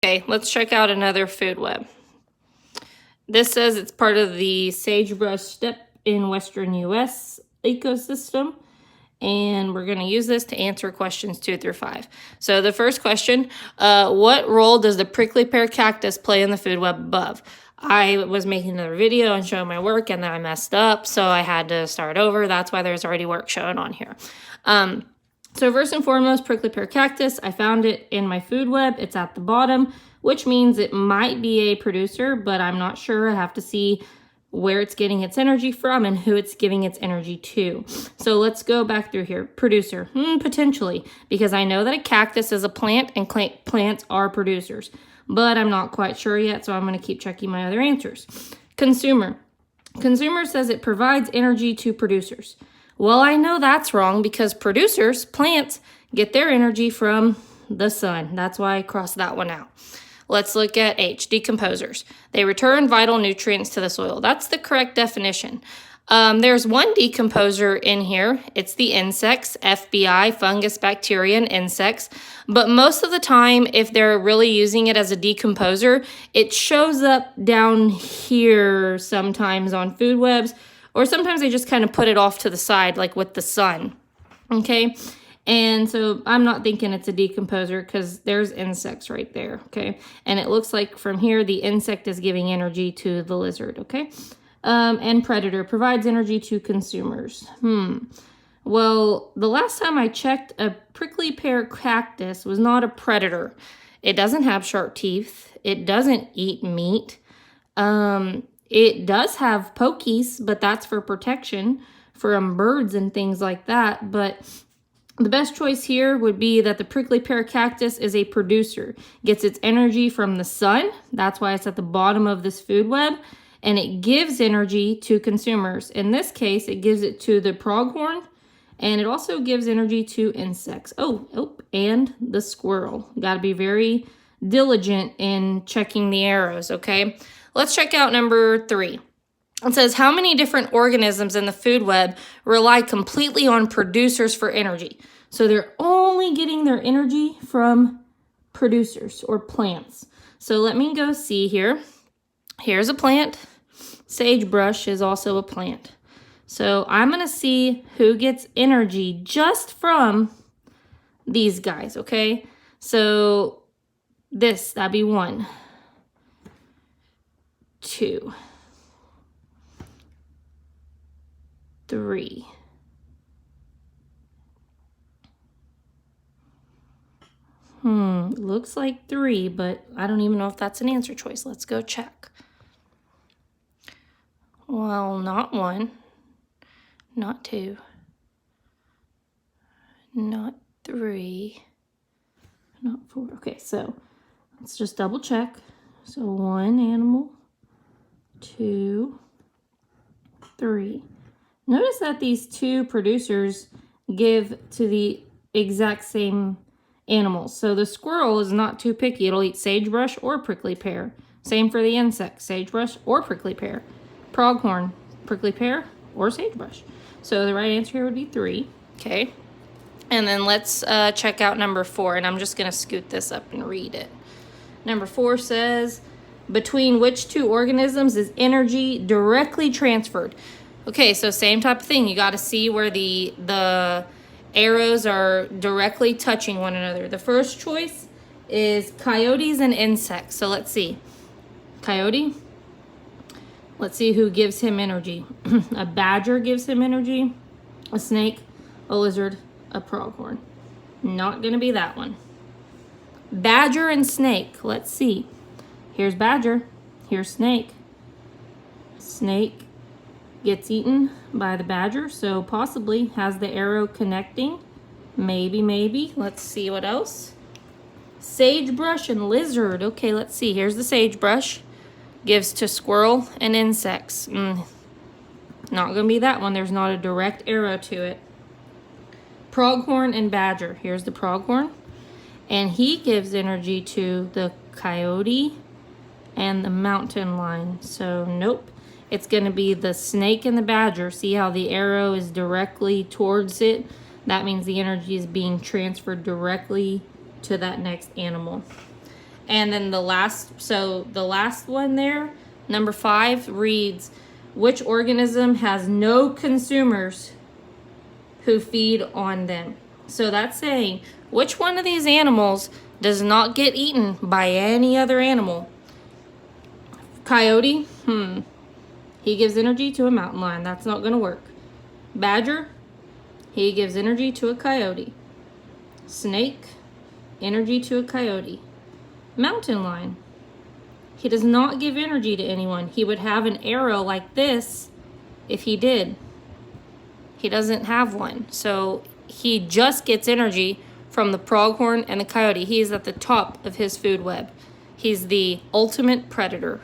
Okay, let's check out another food web. This says it's part of the sagebrush steppe in western US ecosystem. And we're going to use this to answer questions 2 through 5. So the first question, what role does the prickly pear cactus play in the food web above? I was making another video and showing my work, and then I messed up, so I had to start over. That's why there's already work shown on here. So first and foremost, prickly pear cactus, I found it in my food web. It's at the bottom, which means it might be a producer, but I'm not sure. I have to see where it's getting its energy from and who it's giving its energy to. So let's go back through here. Producer, potentially, because I know that a cactus is a plant and plants are producers, but I'm not quite sure yet, so I'm going to keep checking my other answers. Consumer. Consumer says it provides energy to producers. Well, I know that's wrong because producers, plants, get their energy from the sun. That's why I crossed that one out. Let's look at H, decomposers. They return vital nutrients to the soil. That's the correct definition. There's one decomposer in here. It's the insects, FBI, fungus, bacteria, and insects. But most of the time, if they're really using it as a decomposer, it shows up down here sometimes on food webs, or sometimes they just kind of put it off to the side, like with the sun. Okay? And so I'm not thinking it's a decomposer because there's insects right there, okay? And it looks like from here, the insect is giving energy to the lizard, okay? And predator provides energy to consumers. Well, the last time I checked, a prickly pear cactus was not a predator. It doesn't have sharp teeth. It doesn't eat meat. It does have pokies, but that's for protection from birds and things like that, but the best choice here would be that the prickly pear cactus is a producer. Gets its energy from the sun. That's why it's at the bottom of this food web. And it gives energy to consumers. In this case, it gives it to the pronghorn. And it also gives energy to insects. Oh, and the squirrel. Got to be very diligent in checking the arrows, okay? Let's check out number 3. It says, how many different organisms in the food web rely completely on producers for energy? So they're only getting their energy from producers or plants. So let me go see here. Here's a plant. Sagebrush is also a plant. So I'm going to see who gets energy just from these guys, okay? So that'd be 1, 2, 3. Looks like 3, but I don't even know if that's an answer choice. Let's go check. Well, not 1, not 2, not 3, not 4. Okay, so let's just double check. So 1 animal, 2, 3. Notice that these 2 producers give to the exact same animals. So the squirrel is not too picky. It'll eat sagebrush or prickly pear. Same for the insect, sagebrush or prickly pear. Pronghorn, prickly pear or sagebrush. So the right answer here would be 3. Okay. And then let's check out number 4. And I'm just going to scoot this up and read it. Number 4 says, between which 2 organisms is energy directly transferred? Okay, so same type of thing. You got to see where the arrows are directly touching one another. The first choice is coyotes and insects. So let's see. Coyote. Let's see who gives him energy. A badger gives him energy. A snake, a lizard, a pronghorn. Not going to be that one. Badger and snake. Let's see. Here's badger. Here's snake. Snake gets eaten by the badger, so possibly has the arrow connecting. Maybe. Let's see what else. Sagebrush and lizard. Okay, let's see. Here's the sagebrush. Gives to squirrel and insects. Not going to be that one. There's not a direct arrow to it. Pronghorn and badger. Here's the pronghorn. And he gives energy to the coyote and the mountain lion. So, nope. It's going to be the snake and the badger. See how the arrow is directly towards it? That means the energy is being transferred directly to that next animal. And then the last one there, number 5, reads, which organism has no consumers who feed on them? So that's saying, which one of these animals does not get eaten by any other animal? Coyote? He gives energy to a mountain lion. That's not going to work. Badger? He gives energy to a coyote. Snake? Energy to a coyote. Mountain lion? He does not give energy to anyone. He would have an arrow like this if he did. He doesn't have one. So he just gets energy from the pronghorn and the coyote. He is at the top of his food web. He's the ultimate predator.